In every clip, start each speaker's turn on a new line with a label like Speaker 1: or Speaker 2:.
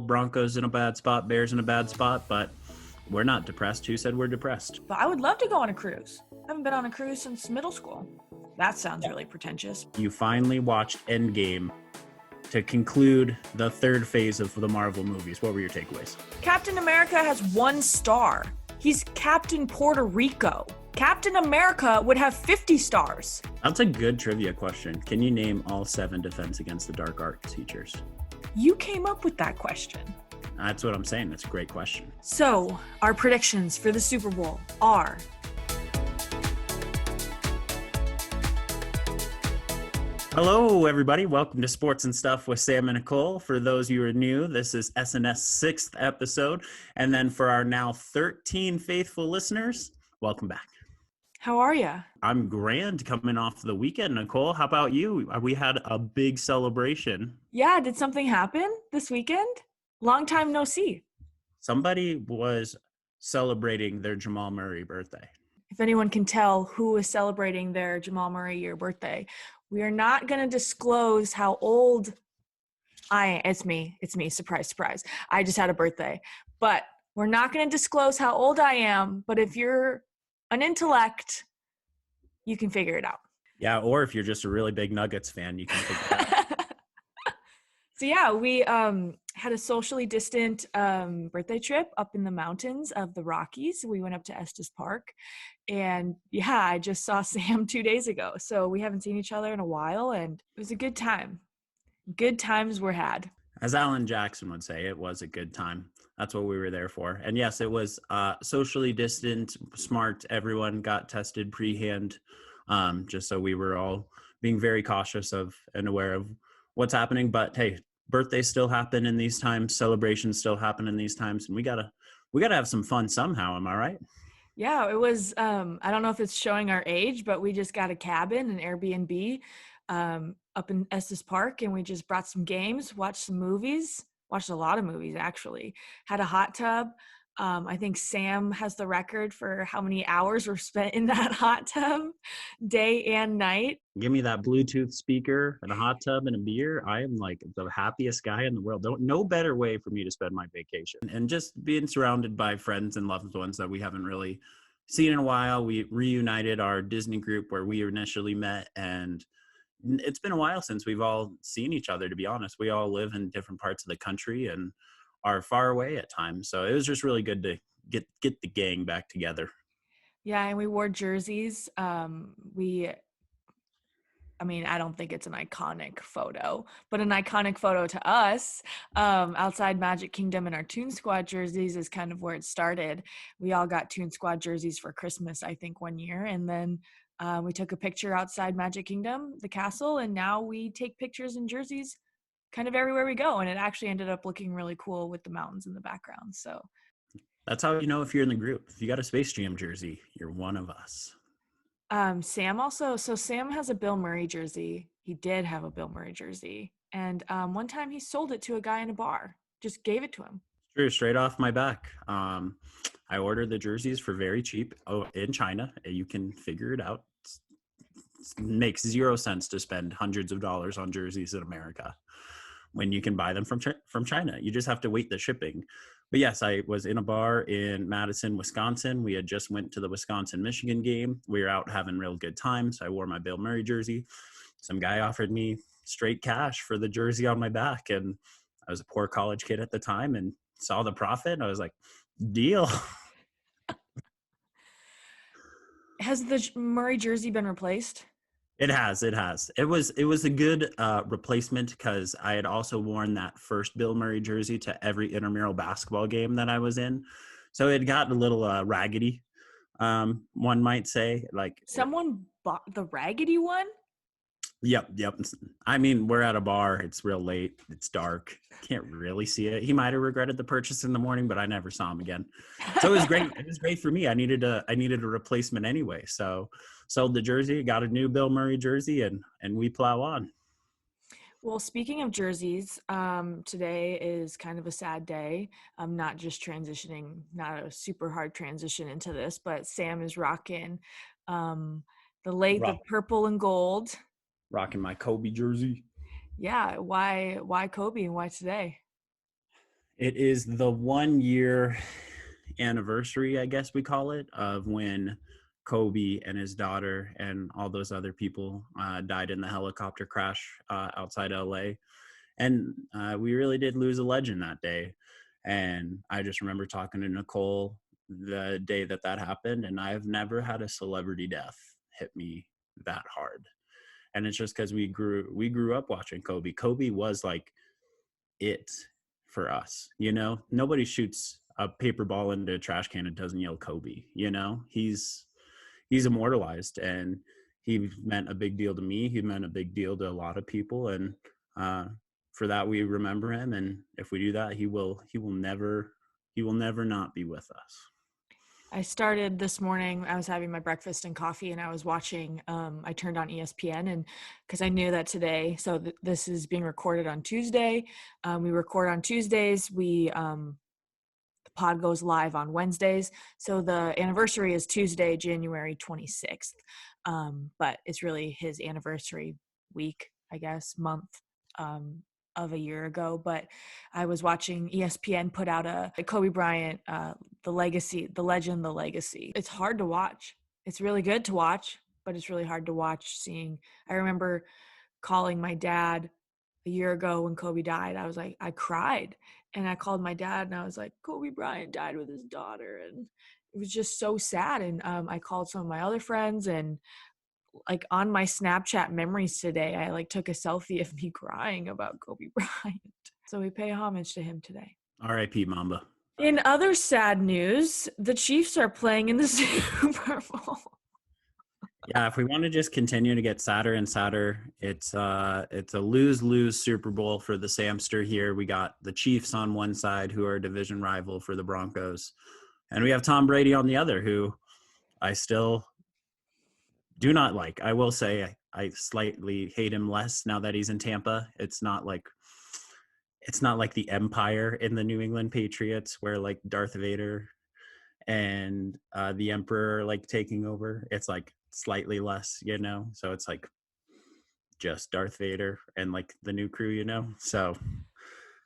Speaker 1: Broncos in a bad spot, Bears in a bad spot, but we're not depressed. Who said we're depressed?
Speaker 2: But I would love to go on a cruise. I haven't been on a cruise since middle school. That sounds really pretentious.
Speaker 1: You finally watched Endgame to conclude the third phase of the Marvel movies. What were your takeaways?
Speaker 2: Captain America has 1 star. He's Captain Puerto Rico. Captain America would have 50 stars.
Speaker 1: That's a good trivia question. Can you name all 7 Defense Against the Dark Arts teachers?
Speaker 2: You came up with that question.
Speaker 1: That's what I'm saying. That's a great question.
Speaker 2: So, our predictions for the Super Bowl are...
Speaker 1: Hello, everybody. Welcome to Sports and Stuff with Sam and Nicole. For those of you who are new, this is SNS 6th episode. And then for our now 13 faithful listeners, welcome back.
Speaker 2: How are ya?
Speaker 1: I'm grand coming off the weekend, Nicole. How about you? We had a big celebration.
Speaker 2: Yeah, did something happen this weekend? Long time no see.
Speaker 1: Somebody was celebrating their Jamal Murray birthday.
Speaker 2: If anyone can tell who is celebrating their Jamal Murray year birthday, we are not going to disclose how old it's me. Surprise, surprise. I just had a birthday. But we're not going to disclose how old I am. But if you're an intellect, you can figure it out.
Speaker 1: Yeah, or if you're just a really big Nuggets fan, you can figure it out.
Speaker 2: So yeah, we had a socially distant birthday trip up in the mountains of the Rockies. We went up to Estes Park. And yeah, I just saw Sam 2 days ago. So we haven't seen each other in a while, and it was a good time. Good times were had.
Speaker 1: As Alan Jackson would say, it was a good time. That's what we were there for. And yes, it was socially distant, smart. Everyone got tested pre-hand, just so we were all being very cautious of and aware of what's happening. But hey, birthdays still happen in these times. Celebrations still happen in these times. And we gotta have some fun somehow. Am I right?
Speaker 2: Yeah, it was, I don't know if it's showing our age, but we just got a cabin, an Airbnb up in Estes Park, and we just brought some games, watched some movies, watched a lot of movies actually, had a hot tub. I think Sam has the record for how many hours were spent in that hot tub, day and night.
Speaker 1: Give me that Bluetooth speaker and a hot tub and a beer. I am like the happiest guy in the world. No better way for me to spend my vacation. And just being surrounded by friends and loved ones that we haven't really seen in a while. We reunited our Disney group where we initially met, and it's been a while since we've all seen each other, to be honest. We all live in different parts of the country and are far away at times. So it was just really good to get the gang back together.
Speaker 2: Yeah, and we wore jerseys. I don't think it's an iconic photo, but an iconic photo to us outside Magic Kingdom, and our Toon Squad jerseys is kind of where it started. We all got Toon Squad jerseys for Christmas, I think, one year. And then we took a picture outside Magic Kingdom, the castle, and now we take pictures in jerseys kind of everywhere we go. And it actually ended up looking really cool with the mountains in the background. So
Speaker 1: that's how you know if you're in the group. If you got a Space Jam jersey, you're one of us.
Speaker 2: Sam has a Bill Murray jersey. He did have a Bill Murray jersey. And one time he sold it to a guy in a bar, just gave it to him.
Speaker 1: True, straight off my back. I ordered the jerseys for very cheap in China. You can figure it out. It makes 0 sense to spend hundreds of dollars on jerseys in America when you can buy them from China. You just have to wait the shipping. But yes, I was in a bar in Madison, Wisconsin. We had just went to the Wisconsin-Michigan game. We were out having real good time, so I wore my Bill Murray jersey. Some guy offered me straight cash for the jersey on my back, and I was a poor college kid at the time and saw the profit, and I was like, deal.
Speaker 2: Has the Murray jersey been replaced?
Speaker 1: It has. It was a good replacement because I had also worn that first Bill Murray jersey to every intramural basketball game that I was in. So it got a little raggedy, one might say. Like,
Speaker 2: someone bought the raggedy one?
Speaker 1: Yep. I mean, we're at a bar. It's real late. It's dark. Can't really see it. He might have regretted the purchase in the morning, but I never saw him again. So it was great. It was great for me. I needed a replacement anyway. So sold the jersey, got a new Bill Murray jersey, and we plow on.
Speaker 2: Well, speaking of jerseys, today is kind of a sad day. I'm not just transitioning, not a super hard transition into this, but Sam is rocking the purple and gold.
Speaker 1: Rocking my Kobe jersey.
Speaker 2: Yeah, why Kobe and why today?
Speaker 1: It is the 1 year anniversary, I guess we call it, of when Kobe and his daughter and all those other people died in the helicopter crash outside LA. And we really did lose a legend that day. And I just remember talking to Nicole the day that that happened, and I've never had a celebrity death hit me that hard. And it's just because we grew up watching Kobe. Kobe was like it for us. Nobody shoots a paper ball into a trash can and doesn't yell Kobe. He's immortalized, and he meant a big deal to me. He meant a big deal to a lot of people, and uh, for that we remember him. And if we do that, he will never not be with us.
Speaker 2: I started this morning, I was having my breakfast and coffee and I was watching, I turned on ESPN and because I knew that today, so this is being recorded on Tuesday. We record on Tuesdays. The pod goes live on Wednesdays. So the anniversary is Tuesday, January 26th. But it's really his anniversary week, I guess, month. Of a year ago, but I was watching ESPN put out a Kobe Bryant, the legacy, the legend, the legacy. It's hard to watch. It's really good to watch, but it's really hard to watch seeing. I remember calling my dad a year ago when Kobe died. I cried and I called my dad and I was like, Kobe Bryant died with his daughter. And it was just so sad. And I called some of my other friends and like on my Snapchat memories today, I like took a selfie of me crying about Kobe Bryant. So we pay homage to him today.
Speaker 1: R.I.P. Mamba.
Speaker 2: In other sad news, the Chiefs are playing in the Super Bowl.
Speaker 1: Yeah, if we want to just continue to get sadder and sadder, it's a lose-lose Super Bowl for the Samster here. We got the Chiefs on one side, who are a division rival for the Broncos, and we have Tom Brady on the other, who I still do not like. I will say I slightly hate him less now that he's in Tampa. It's not like the Empire in the New England Patriots where like Darth Vader and the Emperor like taking over. It's like slightly less, so it's like just Darth Vader and like the new crew. So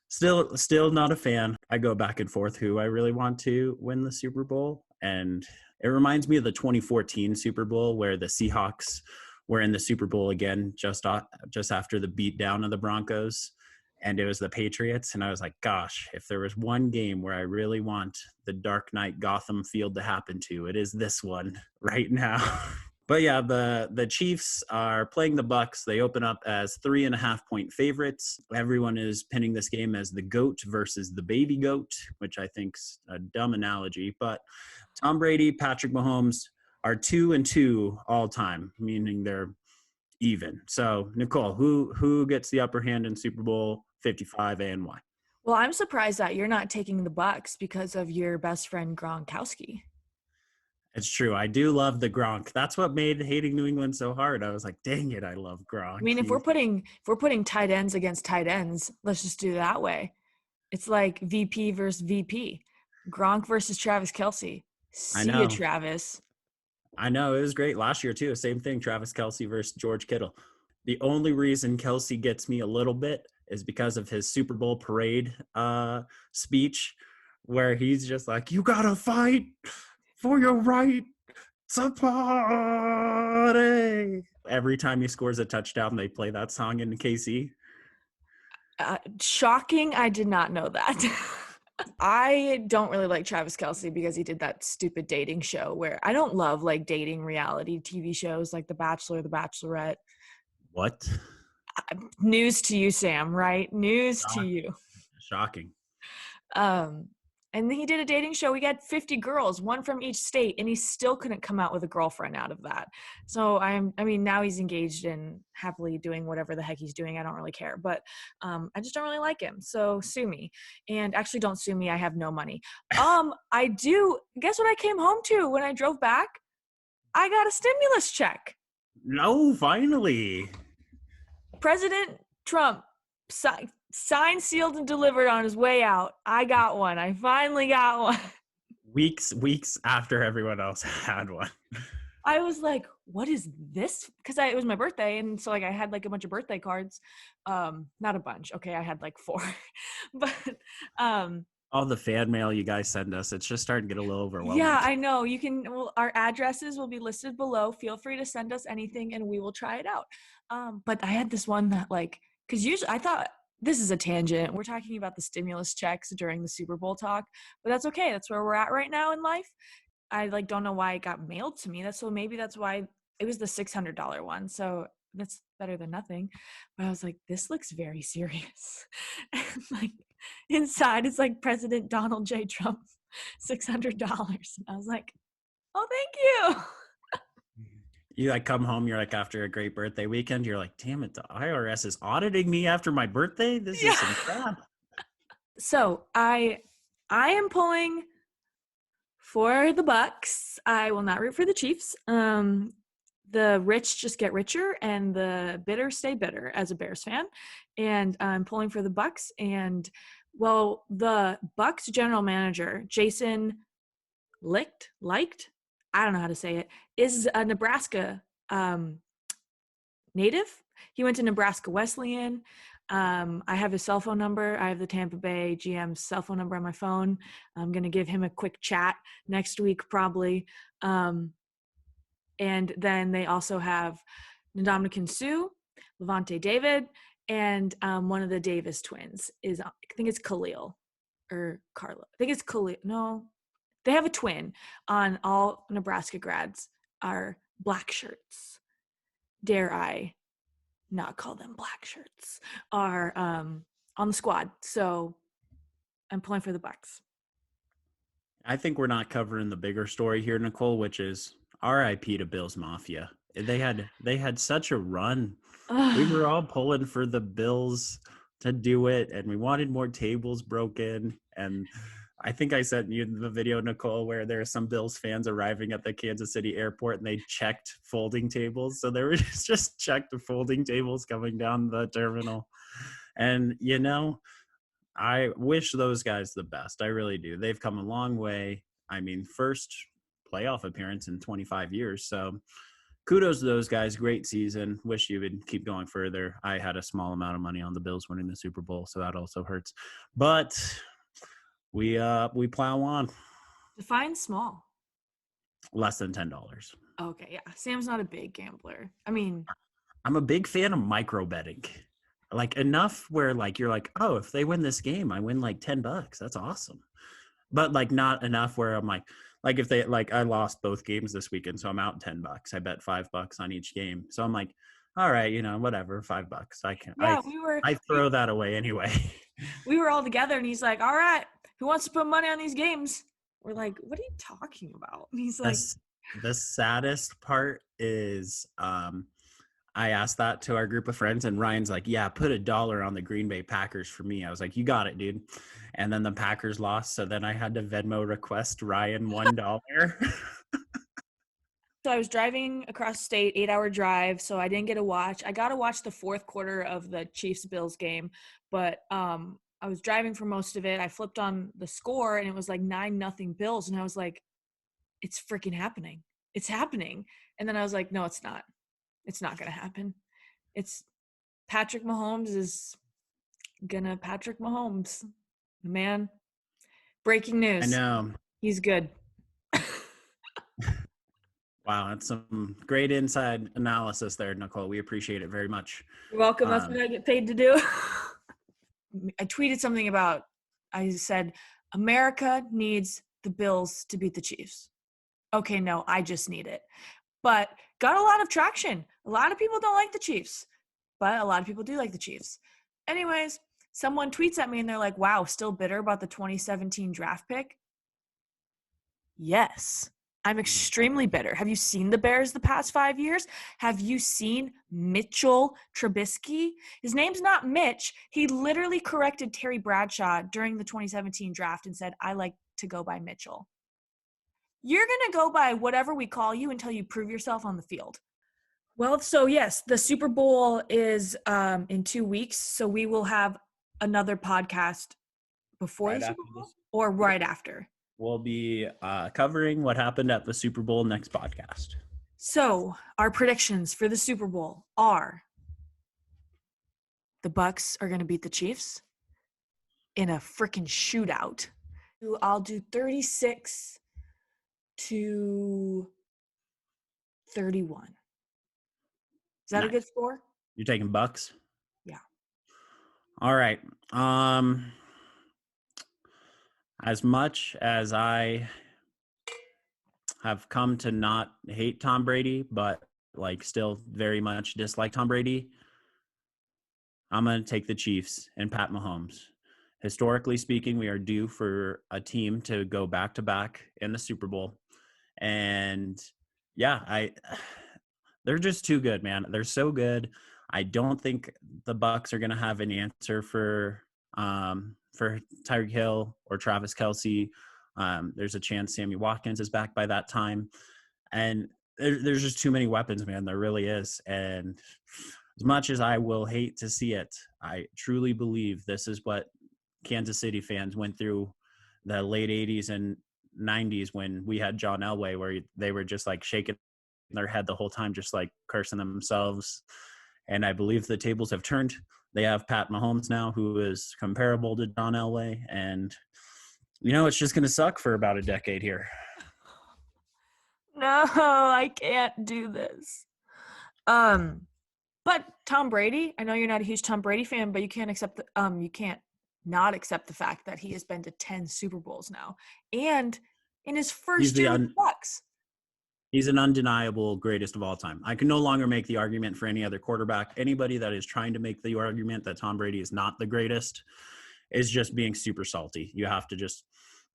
Speaker 1: still not a fan. I go back and forth who I really want to win the Super Bowl, and it reminds me of the 2014 Super Bowl where the Seahawks were in the Super Bowl again just after the beatdown of the Broncos, and it was the Patriots. And I was like, gosh, if there was one game where I really want the Dark Knight Gotham field to happen to, it is this one right now. But yeah, the Chiefs are playing the Bucs. They open up as 3.5-point favorites. Everyone is pinning this game as the GOAT versus the baby goat, which I think's a dumb analogy. But Tom Brady, Patrick Mahomes are 2-2 all time, meaning they're even. So Nicole, who gets the upper hand in Super Bowl 55 and why?
Speaker 2: Well, I'm surprised that you're not taking the Bucs because of your best friend Gronkowski.
Speaker 1: It's true. I do love the Gronk. That's what made hating New England so hard. I was like, dang it, I love
Speaker 2: I
Speaker 1: Gronk.
Speaker 2: mean, if we're putting tight ends against tight ends, let's just do it that way. It's like VP versus VP. Gronk versus Travis Kelce.
Speaker 1: I
Speaker 2: See you,
Speaker 1: know.
Speaker 2: Travis.
Speaker 1: I know. It was great last year, too. Same thing, Travis Kelce versus George Kittle. The only reason Kelce gets me a little bit is because of his Super Bowl parade speech, where he's just like, you got to fight for your right to party. Every time he scores a touchdown, they play that song in KC.
Speaker 2: Shocking. I did not know that. I don't really like Travis Kelce because he did that stupid dating show where I don't love like dating reality TV shows like The Bachelor, The Bachelorette.
Speaker 1: What?
Speaker 2: News to you, Sam, right? News to
Speaker 1: Shocking.
Speaker 2: you.
Speaker 1: Shocking.
Speaker 2: And he did a dating show. We got 50 girls, one from each state, and he still couldn't come out with a girlfriend out of that. So I mean, now he's engaged and happily doing whatever the heck he's doing. I don't really care, but I just don't really like him. So sue me, and actually don't sue me. I have no money. I do. Guess what I came home to when I drove back? I got a stimulus check.
Speaker 1: No, finally.
Speaker 2: President Trump signed, sealed, and delivered on his way out. I got one. I finally got one.
Speaker 1: Weeks after everyone else had one.
Speaker 2: I was like, what is this? Because it was my birthday, and so like I had like a bunch of birthday cards. Not a bunch. Okay, I had like 4. But
Speaker 1: All the fan mail you guys send us, it's just starting to get a little overwhelming.
Speaker 2: yeah, I know. You can, well, our addresses will be listed below. Feel free to send us anything and we will try it out. But I had this one that like, because usually I thought, this is a tangent. We're talking about the stimulus checks during the Super Bowl talk, but that's okay. That's where we're at right now in life. I like don't know why it got mailed to me. That's, so maybe that's why it was the $600 one. So that's better than nothing. But I was like, this looks very serious. And like inside it's like President Donald J. Trump, $600. And I was like, oh, thank you.
Speaker 1: You like come home, you're like after a great birthday weekend, you're like, damn it, the IRS is auditing me after my birthday. This is some
Speaker 2: Yeah.
Speaker 1: crap.
Speaker 2: So I am pulling for the Bucks. I will not root for the Chiefs. The rich just get richer and the bitter stay bitter as a Bears fan. And I'm pulling for the Bucks. And well, the Bucks general manager, Jason liked, I don't know how to say it, is a Nebraska native. He went to Nebraska Wesleyan. I have his cell phone number. I have the Tampa Bay GM's cell phone number on my phone. I'm going to give him a quick chat next week, probably. And then they also have Ndamukong Suh, Levante David, and one of the Davis twins is, I think it's Khalil or Carlo. I think it's Khalil. No, they have a twin. On all Nebraska grads are black shirts. Dare I not call them black shirts? Are on the squad. So I'm pulling for the Bucks.
Speaker 1: I think we're not covering the bigger story here, Nicole, which is RIP to Bills Mafia. They had such a run. We were all pulling for the Bills to do it, and we wanted more tables broken. And I think I sent you the video, Nicole, where there are some Bills fans arriving at the Kansas City airport and they checked folding tables. So there were just checked folding tables coming down the terminal. And I wish those guys the best. I really do. They've come a long way. I mean, first playoff appearance in 25 years. So kudos to those guys. Great season. Wish you would keep going further. I had a small amount of money on the Bills winning the Super Bowl, so that also hurts. But we plow on.
Speaker 2: Define small.
Speaker 1: Less than $10.
Speaker 2: Okay, yeah. Sam's not a big gambler. I mean,
Speaker 1: I'm a big fan of micro betting. Like enough where like you're like, oh, if they win this game, I win like $10. That's awesome. But like not enough where I'm like if they like I lost both games this weekend, so I'm out $10. I bet $5 on each game. So I'm like, all right, whatever, $5. I can
Speaker 2: yeah,
Speaker 1: I throw that away anyway.
Speaker 2: we were all together and he's like, all right, who wants to put money on these games? We're like, what are you talking about? And he's like,
Speaker 1: The saddest part is I asked that to our group of friends, and Ryan's like, yeah, put $1 on the Green Bay Packers for me. I was like, you got it, dude. And then the Packers lost, so then I had to Venmo request Ryan $1.
Speaker 2: so I was driving across state, 8-hour drive, so I didn't get to watch. I got to watch the fourth quarter of the Chiefs Bills game, but I was driving for most of it. I flipped on the score and it was like 9-0 Bills, and I was like, it's freaking happening. It's happening. And then I was like, no, it's not. It's not going to happen. It's Patrick Mahomes is gonna Patrick Mahomes. Man, breaking
Speaker 1: I
Speaker 2: news.
Speaker 1: know.
Speaker 2: He's good.
Speaker 1: Wow, that's some great inside analysis there, Nicole. We appreciate it very much.
Speaker 2: You're welcome. That's what I get paid to do. I tweeted something about, I said, America needs the Bills to beat the Chiefs. Okay, no, I just need it. But got a lot of traction. A lot of people don't like the Chiefs, but a lot of people do like the Chiefs. Anyways, someone tweets at me and they're like, wow, still bitter about the 2017 draft pick? Yes. I'm extremely bitter. Have you seen the Bears the past 5 years? Have you seen Mitchell Trubisky? His name's not Mitch. He literally corrected Terry Bradshaw during the 2017 draft and said, I like to go by Mitchell. You're going to go by whatever we call you until you prove yourself on the field. Well, so yes, the Super Bowl is in 2 weeks. So we will have another podcast before the Super Bowl or right after.
Speaker 1: We'll be covering what happened at the Super Bowl next podcast.
Speaker 2: So our predictions for the Super Bowl are the Bucks are going to beat the Chiefs in a freaking shootout. I'll do 36 to 31. Is that a
Speaker 1: Nice.
Speaker 2: good score?
Speaker 1: You're taking Bucks?
Speaker 2: Yeah.
Speaker 1: All right. As much as I have come to not hate Tom Brady, but like still very much dislike Tom Brady, I'm going to take the Chiefs and Pat Mahomes. Historically speaking, we are due for a team to go back to back in the Super Bowl. And yeah, they're just too good, man. They're so good. I don't think the Bucks are going to have an answer for Tyreek Hill or Travis Kelce. There's a chance Sammy Watkins is back by that time, and there's just too many weapons, man. There really is. And as much as I will hate to see it, I truly believe this is what Kansas City fans went through the late 80s and 90s when we had John Elway, where they were just like shaking their head the whole time, just like cursing themselves. And I believe the tables have turned. They have Pat Mahomes now, who is comparable to John Elway. And, it's just going to suck for about a decade here.
Speaker 2: No, I can't do this. But Tom Brady, I know you're not a huge Tom Brady fan, but you can't you can't not accept the fact that he has been to 10 Super Bowls now. And in his
Speaker 1: He's
Speaker 2: first
Speaker 1: the
Speaker 2: year with the Bucks.
Speaker 1: He's an undeniable greatest of all time. I can no longer make the argument for any other quarterback. Anybody that is trying to make the argument that Tom Brady is not the greatest is just being super salty. You have to just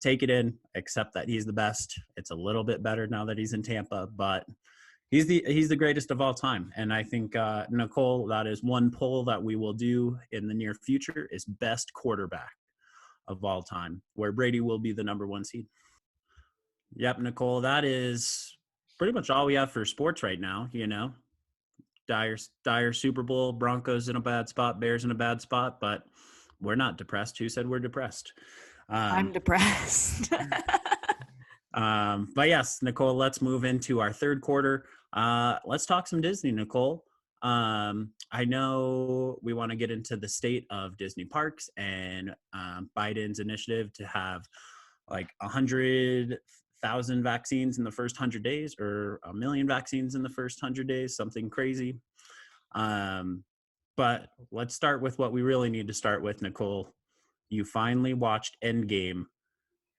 Speaker 1: take it in, accept that he's the best. It's a little bit better now that he's in Tampa, but he's the greatest of all time. And I think Nicole, that is one poll that we will do in the near future, is best quarterback of all time, where Brady will be the number one seed. Yep, Nicole, that is pretty much all we have for sports right now. Dire Super Bowl, Broncos in a bad spot, Bears in a bad spot, but we're not depressed. Who said we're depressed?
Speaker 2: I'm depressed.
Speaker 1: But yes, Nicole, let's move into our third quarter. Let's talk some Disney, Nicole. I know we want to get into the state of Disney parks and Biden's initiative to have like 100,000 vaccines in the first 100 days, or 1 million vaccines in the first 100 days, something crazy. But let's start with what we really need to start with, Nicole. You finally watched Endgame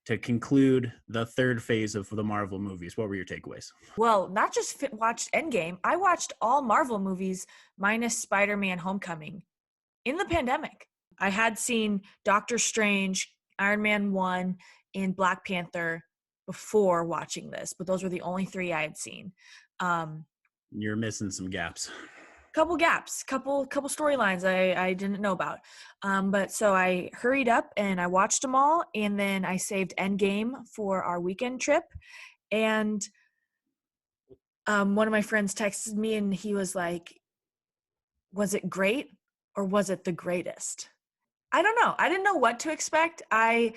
Speaker 1: to conclude the third phase of the Marvel movies. What were your takeaways?
Speaker 2: Well, not just watched Endgame, I watched all Marvel movies minus Spider-Man Homecoming in the pandemic. I had seen Doctor Strange, Iron Man 1, and Black Panther before watching this, but those were the only three I had seen.
Speaker 1: You're missing some gaps.
Speaker 2: Couple gaps, couple storylines I didn't know about. But so I hurried up and I watched them all, and then I saved Endgame for our weekend trip. And one of my friends texted me and he was like, was it great or was it the greatest? I don't know. I didn't know what to expect. I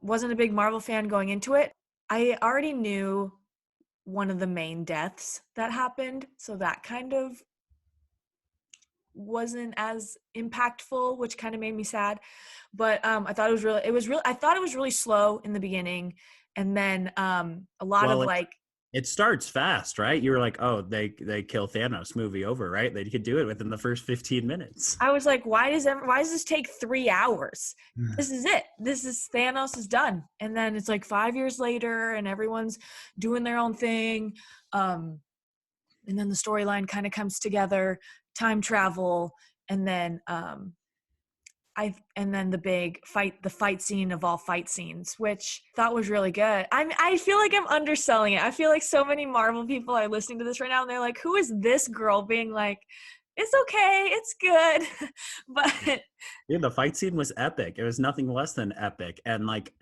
Speaker 2: wasn't a big Marvel fan going into it. I already knew one of the main deaths that happened, so that kind of wasn't as impactful, which kind of made me sad. But I thought I thought it was really slow in the beginning, and then a lot of like,
Speaker 1: it starts fast, right? You were like, oh, they kill Thanos, movie over, right? They could do it within the first 15 minutes.
Speaker 2: I was like, why does this take 3 hours? This is it. This is Thanos is done. And then it's like 5 years later and everyone's doing their own thing. And then the storyline kind of comes together, time travel, and then the fight scene of all fight scenes, which I thought was really good. I feel like I'm underselling it. I feel like so many Marvel people are listening to this right now and they're like, who is this girl being like, it's okay, it's good. But
Speaker 1: yeah, the fight scene was epic. It was nothing less than epic. And like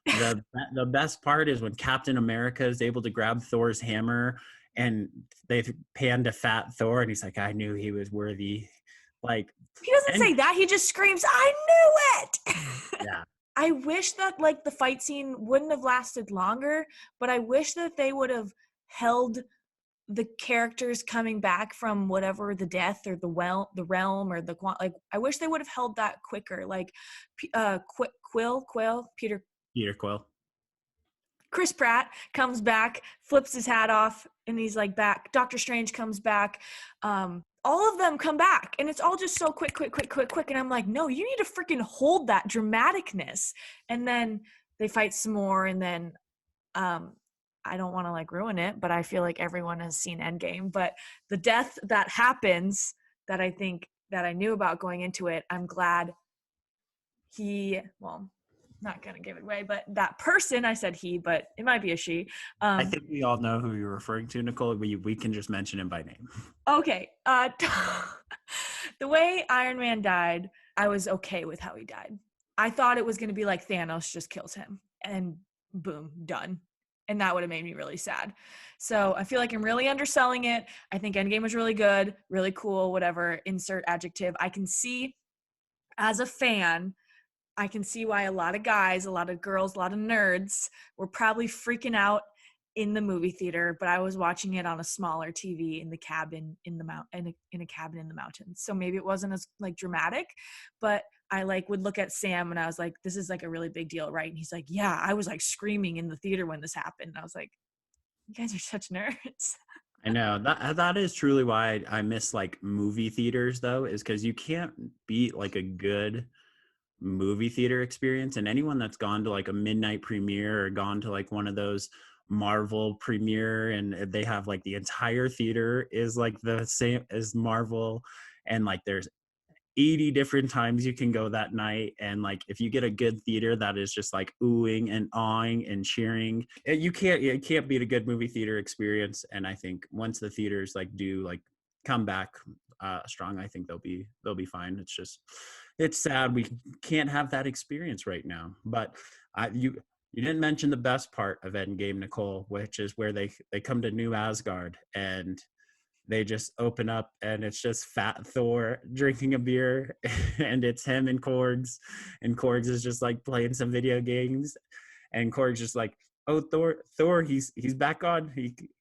Speaker 1: the best part is when Captain America is able to grab Thor's hammer and they pan to fat Thor and he's like, I knew he was worthy. Like,
Speaker 2: he doesn't say that. He just screams, I knew it.
Speaker 1: Yeah.
Speaker 2: I wish that like the fight scene wouldn't have lasted longer, but I wish that they would have held the characters coming back from whatever the death or the realm or like I wish they would have held that quicker. Like Peter
Speaker 1: Peter Quill.
Speaker 2: Chris Pratt comes back, flips his hat off, and he's like back. Doctor Strange comes back. All of them come back, and it's all just so quick. And I'm like, no, you need to freaking hold that dramaticness. And then they fight some more, and then I don't want to like ruin it, but I feel like everyone has seen Endgame. But the death that happens that I think that I knew about going into it, I'm glad not gonna give it away, but that person, I said he, but it might be a she.
Speaker 1: I think we all know who you're referring to, Nicole. We can just mention him by name.
Speaker 2: Okay. The way Iron Man died, I was okay with how he died. I thought it was gonna be like Thanos just kills him and boom, done. And that would have made me really sad. So I feel like I'm really underselling it. I think Endgame was really good, really cool, whatever, insert adjective. I can see as a fan, I can see why a lot of guys, a lot of girls, a lot of nerds were probably freaking out in the movie theater, but I was watching it on a smaller TV in the cabin in the in a cabin in the mountains. So maybe it wasn't as like dramatic, but I like would look at Sam and I was like, this is like a really big deal, right? And he's like, yeah, I was like screaming in the theater when this happened. And I was like, you guys are such nerds.
Speaker 1: I know that is truly why I miss like movie theaters though, is because you can't beat like a good movie theater experience. And anyone that's gone to like a midnight premiere or gone to like one of those Marvel premiere and they have like the entire theater is like the same as Marvel, and like there's 80 different times you can go that night, and like if you get a good theater that is just like oohing and awing and cheering, you can't beat a good movie theater experience. And I think once the theaters like do like come back strong, I think they'll be fine. It's sad we can't have that experience right now. But you didn't mention the best part of Endgame, Nicole, which is where they come to New Asgard and they just open up and it's just fat Thor drinking a beer and it's him and Korgs is just like playing some video games, and Korg's just like, oh, Thor, he's back on,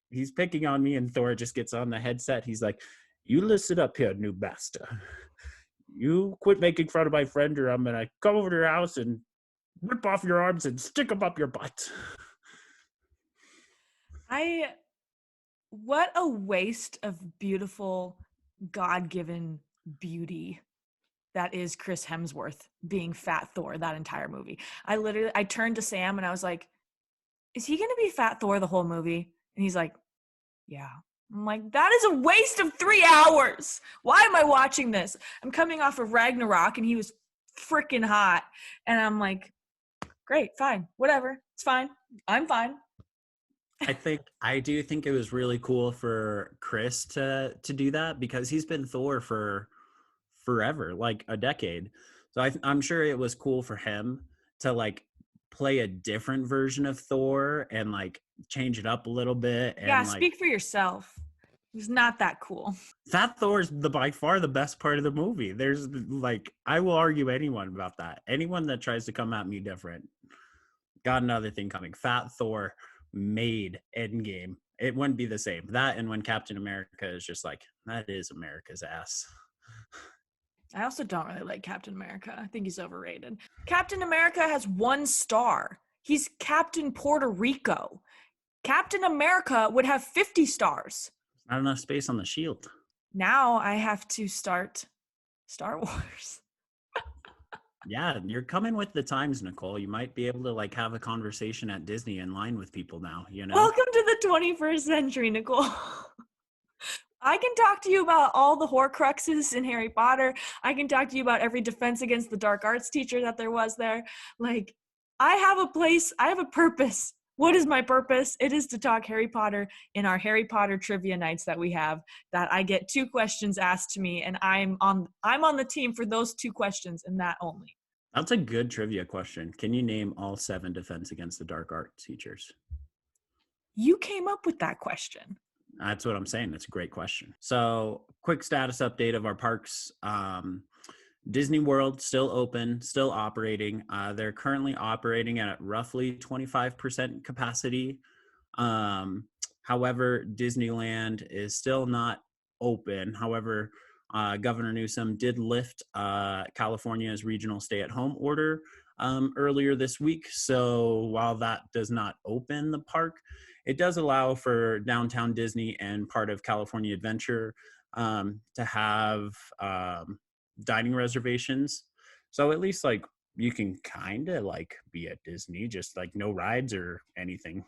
Speaker 1: he's picking on me, and Thor just gets on the headset. He's like, you listen up here, new bastard. You quit making fun of my friend or I'm gonna come over to your house and rip off your arms and stick them up your butt.
Speaker 2: What a waste of beautiful, God-given beauty that is Chris Hemsworth being Fat Thor that entire movie. I turned to Sam and I was like, is he going to be Fat Thor the whole movie? And he's like, yeah. I'm like, that is a waste of 3 hours. Why am I watching this? I'm coming off of Ragnarok and he was freaking hot. And I'm like, great, fine, whatever. It's fine. I'm fine.
Speaker 1: I do think it was really cool for Chris to do that because he's been Thor for forever, like a decade. So I'm sure it was cool for him to like play a different version of Thor and like change it up a little bit. And
Speaker 2: Yeah,
Speaker 1: like,
Speaker 2: speak for yourself. He's not that cool.
Speaker 1: Fat Thor is by far the best part of the movie. There's like, I will argue anyone about that. Anyone that tries to come at me different, got another thing coming. Fat Thor made Endgame. It wouldn't be the same. That and when Captain America is just like, that is America's ass.
Speaker 2: I also don't really like Captain America. I think he's overrated. Captain America has 1 star. He's Captain Puerto Rico. Captain America would have 50 stars.
Speaker 1: Not enough space on the shield.
Speaker 2: Now I have to start Star Wars.
Speaker 1: Yeah, you're coming with the times, Nicole. You might be able to like have a conversation at Disney in line with people now, you know?
Speaker 2: Welcome to the 21st century, Nicole. I can talk to you about all the Horcruxes in Harry Potter. I can talk to you about every Defense Against the Dark Arts teacher that there was there. Like, I have a place, I have a purpose. What is my purpose? It is to talk Harry Potter in our Harry Potter trivia nights that we have, that I get 2 questions asked to me, and I'm on the team for those 2 questions and that only.
Speaker 1: That's a good trivia question. Can you name all 7 Defense Against the Dark Arts teachers?
Speaker 2: You came up with that question.
Speaker 1: That's what I'm saying. That's a great question. So, quick status update of our parks. Disney World still open, still operating. They're currently operating at roughly 25% capacity. However, Disneyland is still not open. However, Governor Newsom did lift California's regional stay-at-home order earlier this week. So while that does not open the park, it does allow for downtown Disney and part of California Adventure to have dining reservations. So at least like you can kind of like be at Disney, just like no rides or anything.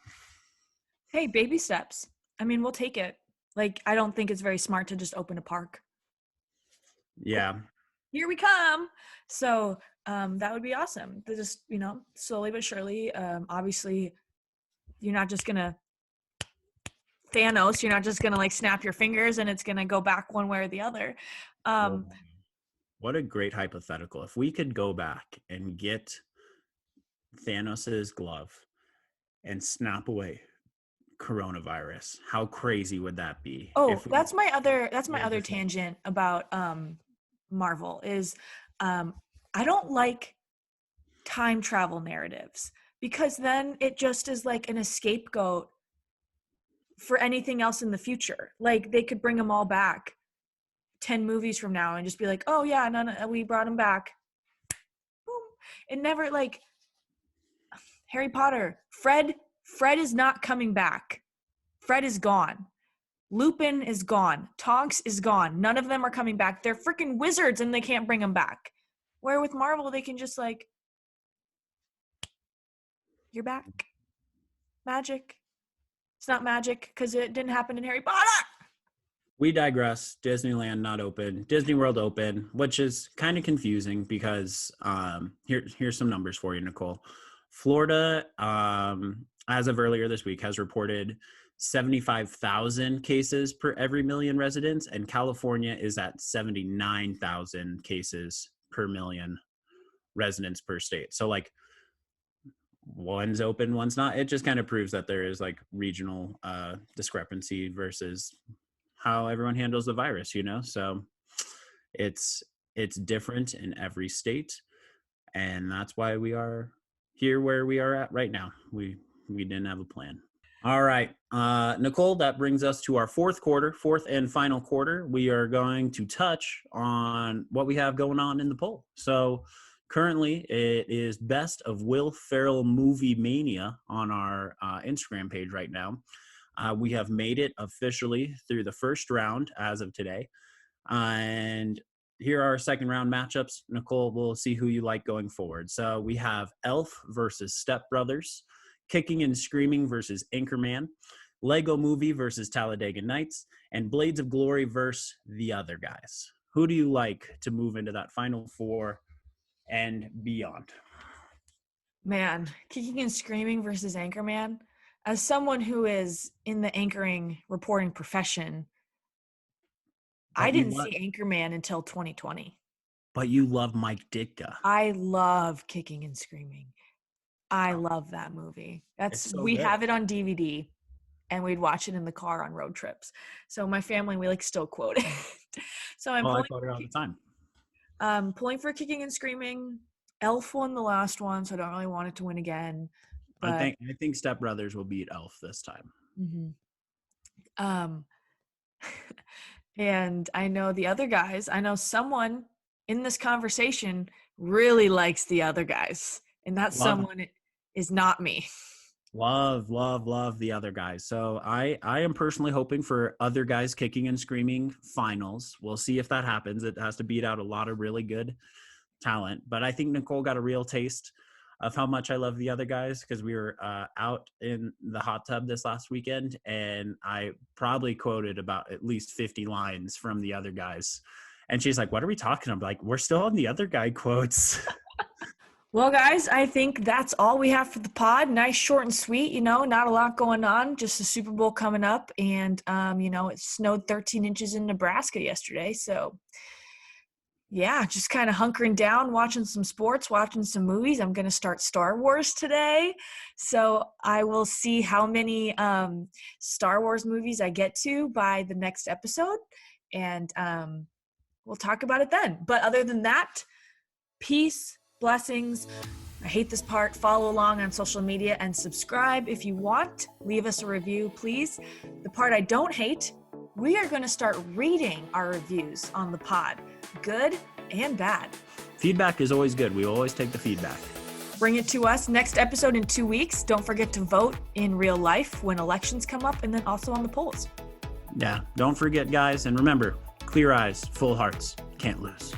Speaker 2: Hey, baby steps. I mean, we'll take it. Like, I don't think it's very smart to just open a park.
Speaker 1: Yeah.
Speaker 2: Here we come. So that would be awesome. They're just, slowly but surely. Obviously, you're not just gonna Thanos. You're not just gonna like snap your fingers and it's gonna go back one way or the other.
Speaker 1: Well, what a great hypothetical. If we could go back and get Thanos's glove and snap away coronavirus, how crazy would that be?
Speaker 2: Oh,
Speaker 1: If we
Speaker 2: that's my other
Speaker 1: just like,
Speaker 2: tangent about Marvel is I don't like time travel narratives because then it just is like an scapegoat for anything else in the future. Like they could bring them all back 10 movies from now and just be like, oh yeah, no, we brought them back. Boom. It never like Harry Potter, Fred is not coming back. Fred is gone. Lupin is gone. Tonks is gone. None of them are coming back. They're freaking wizards and they can't bring them back. Where with Marvel, they can just like, you're back. Magic. It's not magic because it didn't happen in Harry Potter.
Speaker 1: we digress. Disneyland not open, Disney World open, which is kind of confusing because here's some numbers for you, Nicole. Florida, as of earlier this week, has reported 75,000 cases per every million residents, and California is at 79,000 cases per million residents per state. So like one's open, one's not. It just kind of proves that there is like regional discrepancy versus how everyone handles the virus, So it's different in every state, and that's why we are here where we are at right now. We didn't have a plan. All right, Nicole, that brings us to our fourth and final quarter. We are going to touch on what we have going on in the poll. So currently it is Best of Will Ferrell Movie Mania on our Instagram page right now. We have made it officially through the first round as of today. And here are our second round matchups. Nicole, we'll see who you like going forward. So we have Elf versus Step Brothers, Kicking and Screaming versus Anchorman, Lego Movie versus Talladega Nights, and Blades of Glory versus The Other Guys. Who do you like to move into that final four and beyond?
Speaker 2: Man, Kicking and Screaming versus Anchorman. As someone who is in the anchoring reporting profession, I didn't see Anchorman until 2020.
Speaker 1: But you love Mike Ditka.
Speaker 2: I love Kicking and Screaming. I love that movie. We have it on DVD and we'd watch it in the car on road trips. So my family, we like still quote it. So I
Speaker 1: quote it all the time.
Speaker 2: Pulling for Kicking and Screaming. Elf won the last one, so I don't really want it to win again. But
Speaker 1: I think Step Brothers will beat Elf this time.
Speaker 2: Mm-hmm. And I know the other guys. I know someone in this conversation really likes the other guys, and that someone is not me.
Speaker 1: Love the Other Guys. So I am personally hoping for Other Guys Kicking and Screaming finals. We'll see if that happens. It has to beat out a lot of really good talent, but I think Nicole got a real taste of how much I love the Other Guys because we were out in the hot tub this last weekend, and I probably quoted about at least 50 lines from the Other Guys. And she's like, what are we talking about? Like, we're still on the Other Guy quotes.
Speaker 2: Well, guys, I think that's all we have for the pod. Nice, short and sweet, not a lot going on, just the Super Bowl coming up. And, it snowed 13 inches in Nebraska yesterday. So, yeah, just kind of hunkering down, watching some sports, watching some movies. I'm going to start Star Wars today. So I will see how many Star Wars movies I get to by the next episode. And we'll talk about it then. But other than that, peace, blessings, I hate this part. Follow along on social media and subscribe if you want. Leave us a review, please. The part I don't hate, we are going to start reading our reviews on the pod, good and bad.
Speaker 1: Feedback is always good. We always take the feedback.
Speaker 2: Bring it to us. Next episode in 2 weeks. Don't forget to vote in real life when elections come up, and then also on the polls.
Speaker 1: Yeah, don't forget, guys. And remember, clear eyes, full hearts, can't lose.